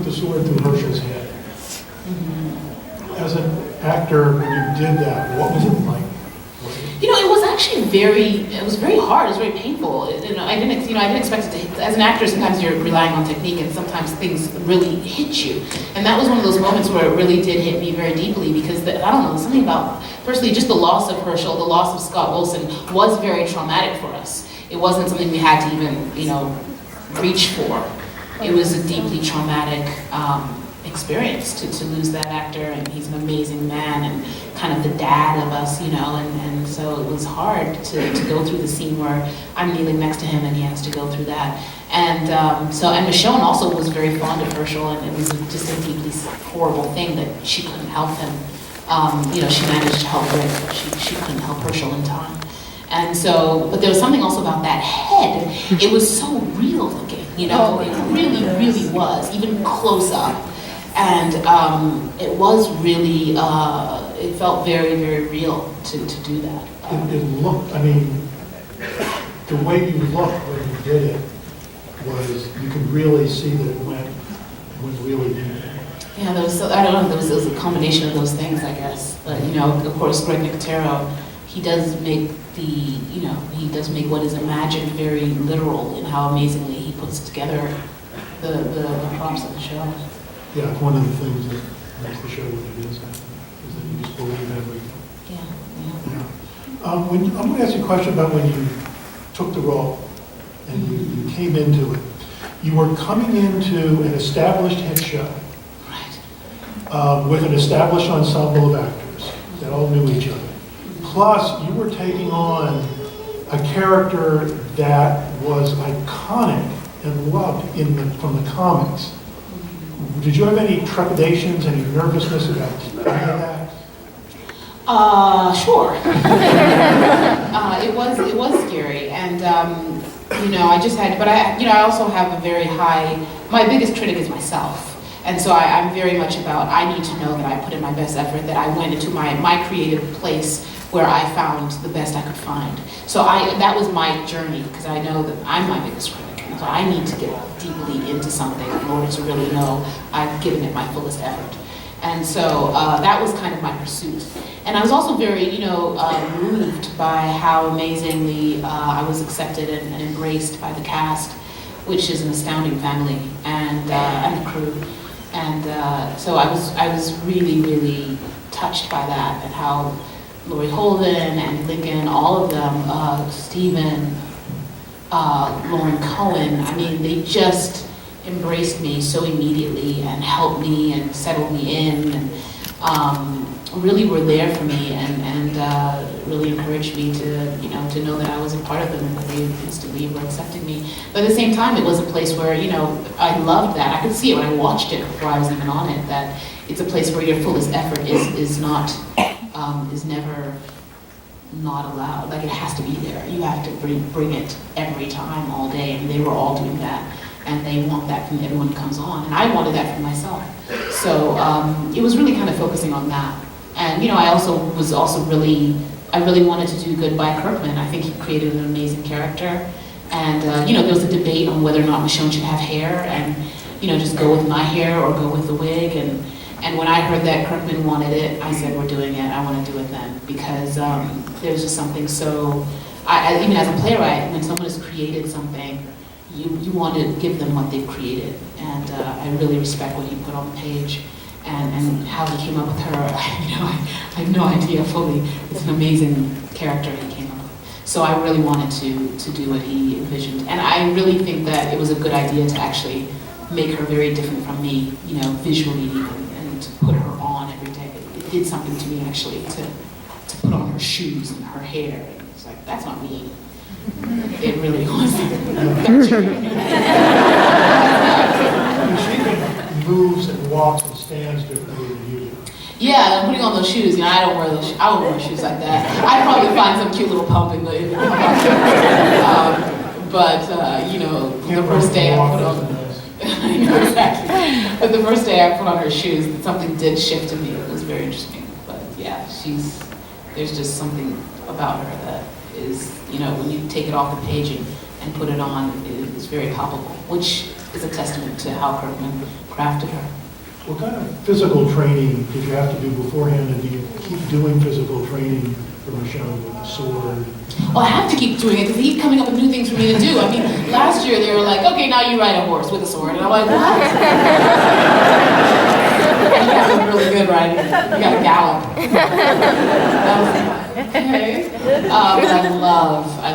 the sword through Herschel's head. As an actor, when you did that, what was it like? You know, it was actually it was very hard, it was very painful. I didn't expect it to hit. As an actor, sometimes you're relying on technique and sometimes things really hit you. And that was one of those moments where it really did hit me very deeply because, I don't know, something about, firstly, just the loss of Herschel, the loss of Scott Wilson was very traumatic for us. It wasn't something we had to even, reach for. It was a deeply traumatic experience to lose that actor, and he's an amazing man and kind of the dad of us, and so it was hard to go through the scene where I'm kneeling next to him and he has to go through that. And and Michonne also was very fond of Herschel, and it was just a deeply horrible thing that she couldn't help him. She managed to help Rick, but she couldn't help Herschel in time. And so, but there was something also about that head. It was so real looking, it really, really was, even close up. And it was really, it felt very, very real to do that. It looked, the way you looked when you did it was, you could really see that it went really deep. Yeah, there was a combination of those things, I guess. But, of course, Greg Nicotero, he does make what is imagined very literal in how amazingly he puts together the props of the show. Yeah, it's one of the things that makes the show what it is that you just believe everything. Yeah. I'm going to ask you a question about when you took the role and you came into it. You were coming into an established hit show, Right. With an established ensemble of actors that all knew each other. Plus, you were taking on a character that was iconic and loved from the comics. Did you have any trepidations, any nervousness about any of that? Sure. It was scary, and I just had, but I also have a very high. My biggest critic is myself, and so I'm very much about. I need to know that I put in my best effort, that I went into my creative place where I found the best I could find. So that was my journey, because I know that I'm my biggest critic. So I need to get deeply into something in order to really know I've given it my fullest effort. And so that was kind of my pursuit. And I was also very, moved by how amazingly I was accepted and embraced by the cast, which is an astounding family, and the crew. And so I was really, really touched by that, and how Laurie Holden and Lincoln, all of them, Stephen, Lauren Cohen, they just embraced me so immediately and helped me and settled me in, and really were there for me, and really encouraged me to know that I was a part of them, and that they instantly were accepting me. But at the same time, it was a place where, I loved that. I could see it when I watched it before I was even on it, that it's a place where your fullest effort is never not allowed. Like, it has to be there. You have to bring it every time, all day, and they were all doing that, and they want that from everyone who comes on, and I wanted that for myself. So it was really kind of focusing on that. And I really wanted to do Goodbye Kirkman. I think he created an amazing character, and there was a debate on whether or not Michonne should have hair, and just go with my hair or go with the wig, and when I heard that Kirkman wanted it, I said, we're doing it. I want to do it then, because there's just something so, even as a playwright, when someone has created something, you want to give them what they've created. And I really respect what he put on the page, and how he came up with her. I have no idea fully. It's an amazing character he came up with. So I really wanted to do what he envisioned. And I really think that it was a good idea to actually make her very different from me, visually even. To put her on every day. It did something to me, actually, to put on her shoes and her hair. And it's like, that's not me. It really was. She moves and walks and stands differently than you do. Yeah, and putting on those shoes, I don't wear those. I won't wear shoes like that. I'd probably find some cute little pump in the the first day I put on. Exactly. But the first day I put on her shoes, something did shift in me. It was very interesting. But yeah, there's just something about her that is, when you take it off the page and put it on, it is very palpable, which is a testament to how Kirkman crafted her. What kind of physical training did you have to do beforehand, and do you keep doing physical training for Michonne with the sword? Well, I have to keep doing it because they keep coming up with new things for me to do. I mean, last year they were like, okay, now you ride a horse with a sword. And I'm like, what? And you have to be really good riding. You got to gallop. Okay. But I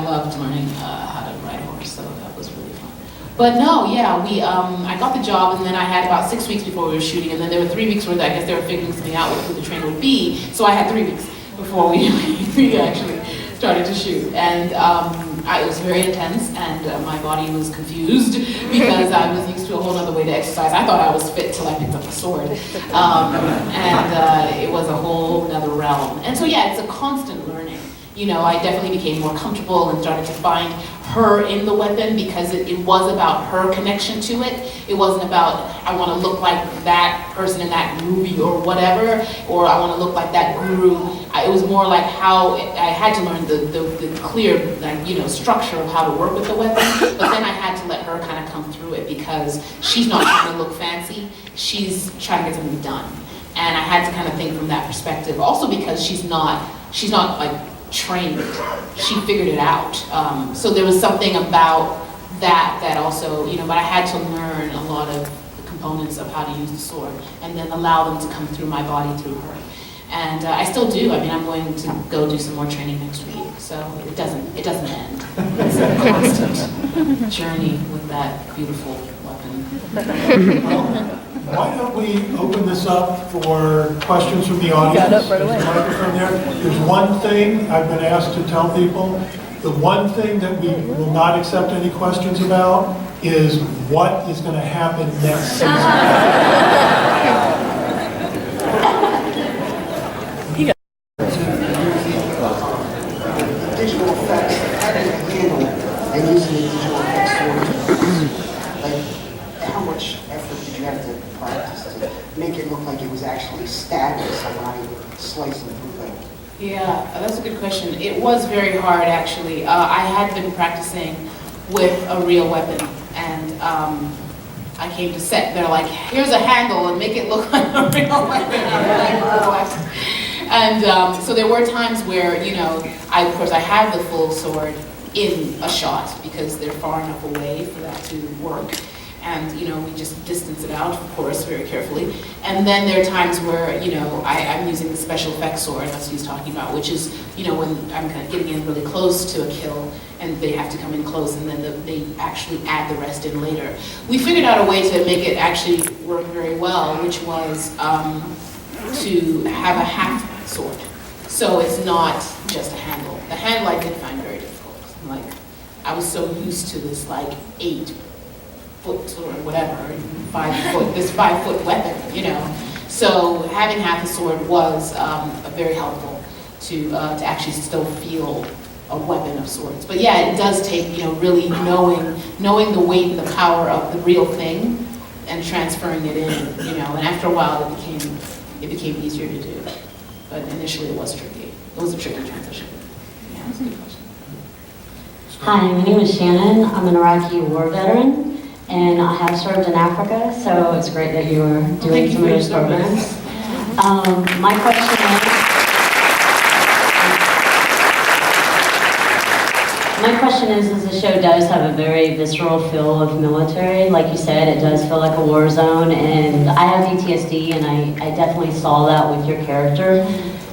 loved learning how to ride a horse, so that was really fun. But no, yeah, I got the job, and then I had about 6 weeks before we were shooting, and then there were 3 weeks where I guess they were figuring something out with who the trainer would be. So I had 3 weeks before we actually started to shoot, and it was very intense, and my body was confused because I was used to a whole other way to exercise. I thought I was fit till I picked up a sword, and it was a whole other realm. And so yeah, it's a constant learning. You know, I definitely became more comfortable and started to find her in the weapon because it was about her connection to it. It wasn't about, I want to look like that person in that movie or whatever, or I want to look like that guru. It was more like how I had to learn the clear, like, you know, structure of how to work with the weapon, but then I had to let her kind of come through it because she's not trying to look fancy, she's trying to get something done. And I had to kind of think from that perspective. Also because she's not like trained, she figured it out. So there was something about that also, you know, but I had to learn a lot of the components of how to use the sword and then allow them to come through my body through her. And I still do. I mean, I'm going to go do some more training next week, so it doesn't end. It's a constant journey with that beautiful weapon. Why don't we open this up for questions from the audience? Got up right away. There's a microphone there. There's one thing I've been asked to tell people. The one thing that we will not accept any questions about is what is going to happen next season. Digital effects, how do you handle and using the digital effects towards like how much effort did you have to practice to make it look like it was actually stabbing somebody or slicing through them? Yeah, that's a good question. It was very hard, actually. I had been practicing with a real weapon, and I came to set. They're like, here's a handle, and make it look like a real weapon. I'm like, what? And so there were times where, you know, of course, I had the full sword in a shot because they're far enough away for that to work. And, you know, we just distance it out, of course, very carefully. And then there are times where, you know, I'm using the special effects sword, that's what he's talking about, which is, you know, when I'm kind of getting in really close to a kill and they have to come in close and then they actually add the rest in later. We figured out a way to make it actually work very well, which was to have a half sword. So it's not just a handle. The handle I did find very difficult. Like, I was so used to this like 8 foot or whatever, 5 foot, this 5 foot weapon, you know. So having half a sword was very helpful to actually still feel a weapon of sorts. But yeah, it does take, you know, really knowing the weight and the power of the real thing and transferring it in, you know. And after a while, it became easier to do. But initially, it was tricky. It was a tricky transition. Yeah, that's a good question. Hi, my name is Shannon. I'm an Iraqi war veteran, and I have served in Africa, so it's great that you are doing some of those programs. My question is, as the show does have a very visceral feel of military, like you said, it does feel like a war zone, and I have PTSD, and I definitely saw that with your character.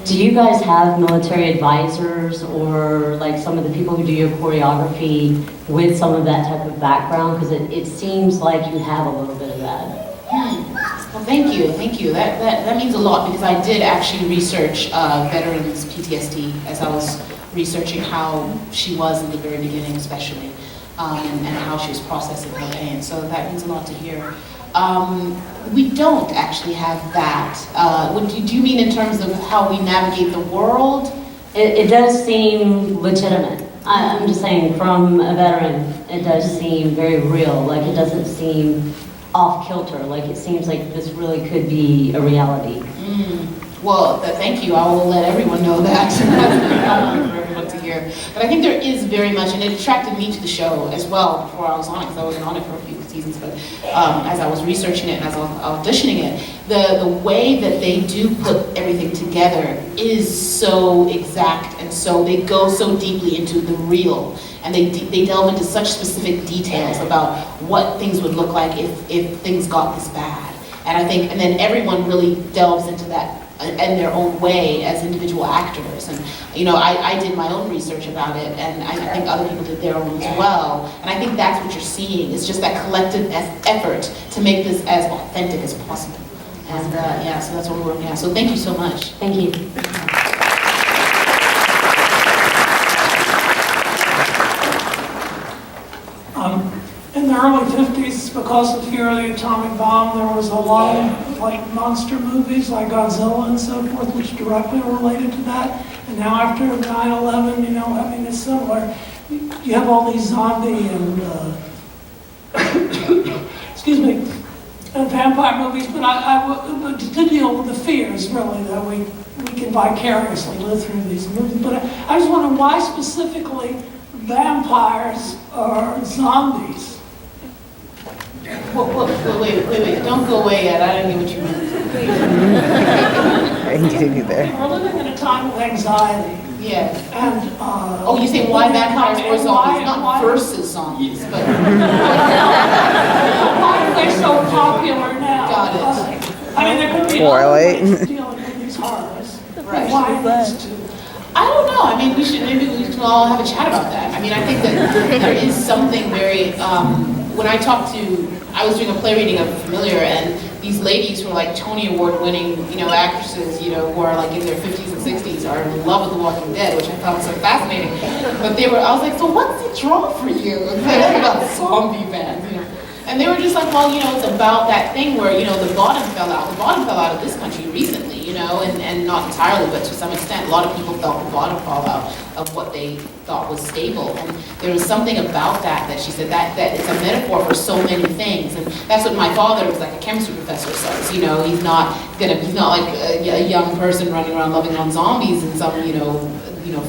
Do you guys have military advisors or like some of the people who do your choreography with some of that type of background? Because it seems like you have a little bit of that. Well, thank you. That means a lot because I did actually research veterans' PTSD as I was researching how she was in the very beginning, especially, and how she was processing her pain. So that means a lot to hear. We don't actually have that. Do you mean in terms of how we navigate the world? It does seem legitimate. I'm just saying, from a veteran, it does seem very real. Like, it doesn't seem off kilter. Like, it seems like this really could be a reality. Well, thank you. I will let everyone know that. I want for everyone to hear. But I think there is very much, and it attracted me to the show as well before I was on it, because I wasn't on it for a few seasons. But as I was researching it and as I was auditioning it, the way that they do put everything together is so exact, and so they go so deeply into the real, and they delve into such specific details about what things would look like if things got this bad. And I think, and then everyone really delves into that in their own way as individual actors. And, you know, I did my own research about it, and I think other people did their own as well. And I think that's what you're seeing, is just that collective effort to make this as authentic as possible. And yeah, so that's what we're working on. So thank you so much. Thank you. In the early 50s, because of the fear of the atomic bomb, there was a lot of like monster movies like Godzilla and so forth, which directly related to that. And now after 9/11, you know, I mean, it's similar. You have all these zombie and, excuse me, and vampire movies, but to deal with the fears, really, that we can vicariously live through these movies. But I just wonder why specifically vampires or zombies? Wait, don't go away yet. I don't get what you mean. I didn't get it either. We're living in a time of anxiety. Yes. And, Oh, you say why vampires or zombies, not why- versus zombies, but why are they so popular now? Got it. I mean, there could be other Twilight. ways of dealing with these horrors. Right. Why these two? I don't know. I mean, maybe we should all have a chat about that. I mean, I think that there is something very, when I was doing a play reading of Familiar, and these ladies who are like Tony Award winning, you know, actresses, you know, who are like in their 50s and 60s are in love with The Walking Dead, which I found so fascinating. But I was like, so what's the draw for you? It's like about zombie bands, you know. And they were just like, well, you know, it's about that thing where, you know, the bottom fell out. The bottom fell out of this country recently, you know, and not entirely, but to some extent, a lot of people felt the bottom fall out of what they thought was stable. And there was something about that she said that it's a metaphor for so many things. And that's what my father was like a chemistry professor says, you know, he's not like a young person running around loving on zombies in some, you know,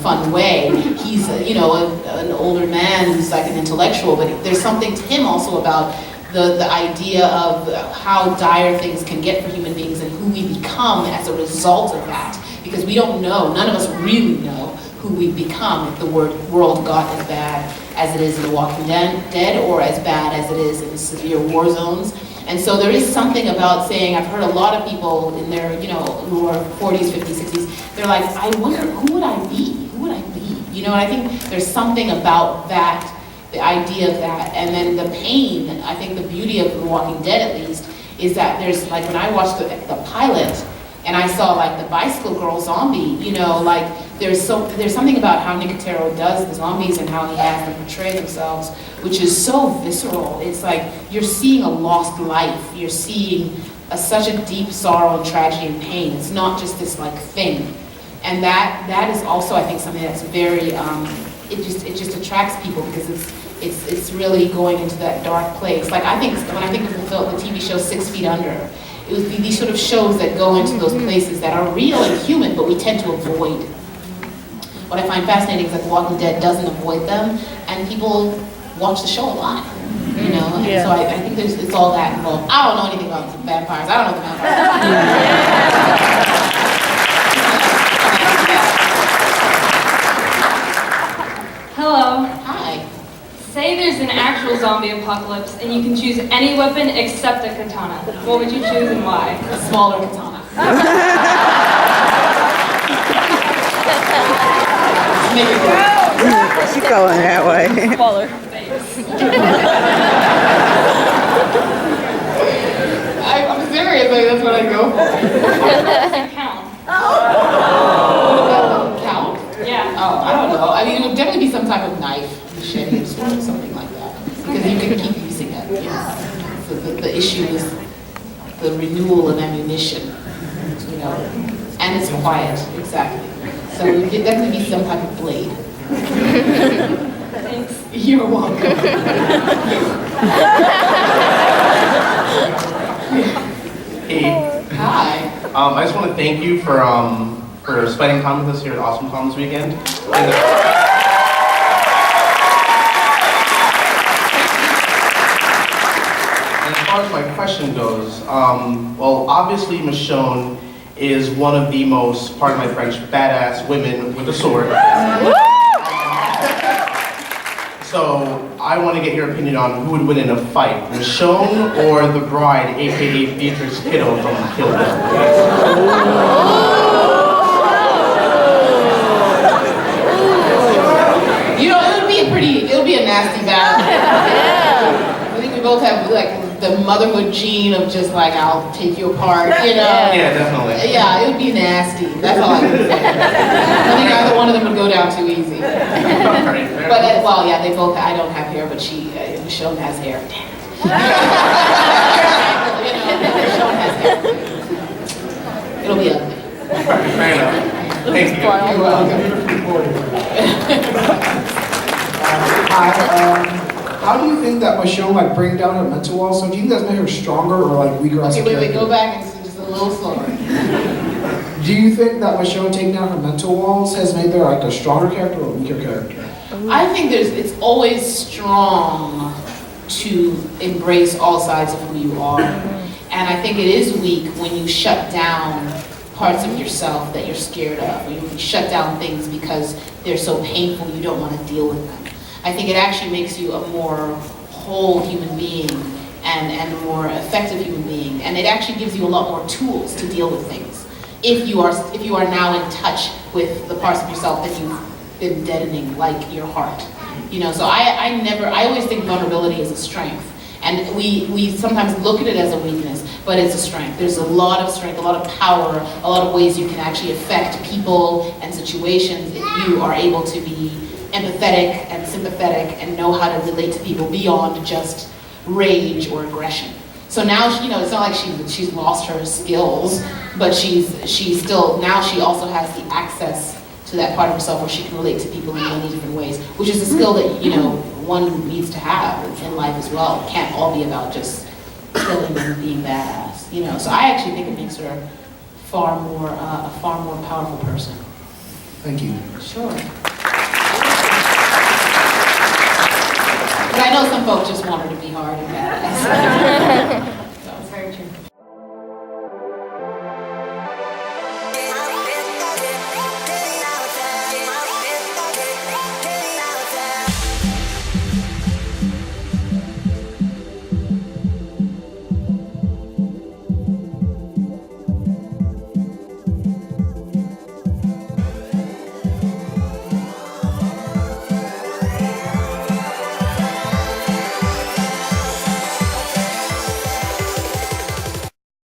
fun way. He's, you know, an older man who's like an intellectual, but there's something to him also about the idea of how dire things can get for human beings and who we become as a result of that. Because we don't know, none of us really know who we become if the world got as bad as it is in The Walking Dead or as bad as it is in severe war zones. And so there is something about saying, I've heard a lot of people in their, you know, who are 40s, 50s, 60s, they're like, I wonder, who would I be? Who would I be? You know, and I think there's something about that, the idea of that. And then the pain, I think the beauty of The Walking Dead at least, is that there's, like when I watched the pilot, and I saw like the bicycle girl zombie, you know, like there's something about how Nicotero does the zombies and how he has them portray themselves, which is so visceral. It's like you're seeing a lost life. You're seeing such a deep sorrow and tragedy and pain. It's not just this like thing. And that is also, I think, something that's very, it just attracts people because it's really going into that dark place. Like when I think of the TV show 6 Feet Under, it would be these sort of shows that go into those places that are real and human, but we tend to avoid. What I find fascinating is that The Walking Dead doesn't avoid them, and people watch the show a lot, you know? And so I think it's all that involved. I don't know anything about the vampires. I don't know the vampires. Hello. Hi. Say there's an actual zombie apocalypse and you can choose any weapon except a katana. What would you choose and why? A smaller katana. Make it work. She's going that way. Smaller. I'm serious, like that's what I go for. Does it count? Count? Yeah. Oh, I don't know. I mean, it would definitely be some type of knife, machete, sword, something like that. Because you can keep using it. Yes. So the issue is the renewal of ammunition, you know, and it's quiet, exactly. So it would definitely be some type of blade. Thanks. You're welcome. Hey, Hi. I just want to thank you for spending time with us here at Awesome Con this weekend. And as far as my question goes, well, obviously Michonne is one of the most, pardon my French, badass women with a sword. So I want to get your opinion on who would win in a fight, Michonne or the bride, aka Beatrice Kiddo from Kill Bill. You know, it would be a nasty battle. I think we both have like the motherhood gene of just like, I'll take you apart, you know? Yeah, definitely. Yeah, it would be nasty. That's all I can say. I think either one of them would go down too easy. But, well, yeah, they both, I don't have hair, but Michonne has hair. Damn it. You know, Michonne has hair. It'll be ugly. Fair enough. Thank you. You're welcome. Hi, how do you think that Michonne like bring down her mental wall? So do you think that's made her stronger or like weaker as a Okay, character? wait, go back and just a little slower. Do you think that Michonne taking down her mental walls has made her like a stronger character or a weaker character? I think it's always strong to embrace all sides of who you are. And I think it is weak when you shut down parts of yourself that you're scared of, when you shut down things because they're so painful you don't want to deal with them. I think it actually makes you a more whole human being and a more effective human being. And it actually gives you a lot more tools to deal with things. If you are now in touch with the parts of yourself that you've been deadening, like your heart. You know, so I always think vulnerability is a strength. And we sometimes look at it as a weakness, but it's a strength. There's a lot of strength, a lot of power, a lot of ways you can actually affect people and situations if you are able to be empathetic and sympathetic and know how to relate to people beyond just rage or aggression. So now, you know, it's not like she's lost her skills, but she's still, now she also has the access to that part of herself where she can relate to people in many different ways, which is a skill that, you know, one needs to have in life as well. It can't all be about just killing and being badass, you know. So I actually think it makes her a far more powerful person. Thank you. Sure. But I know some folks just want her to be hard and badass.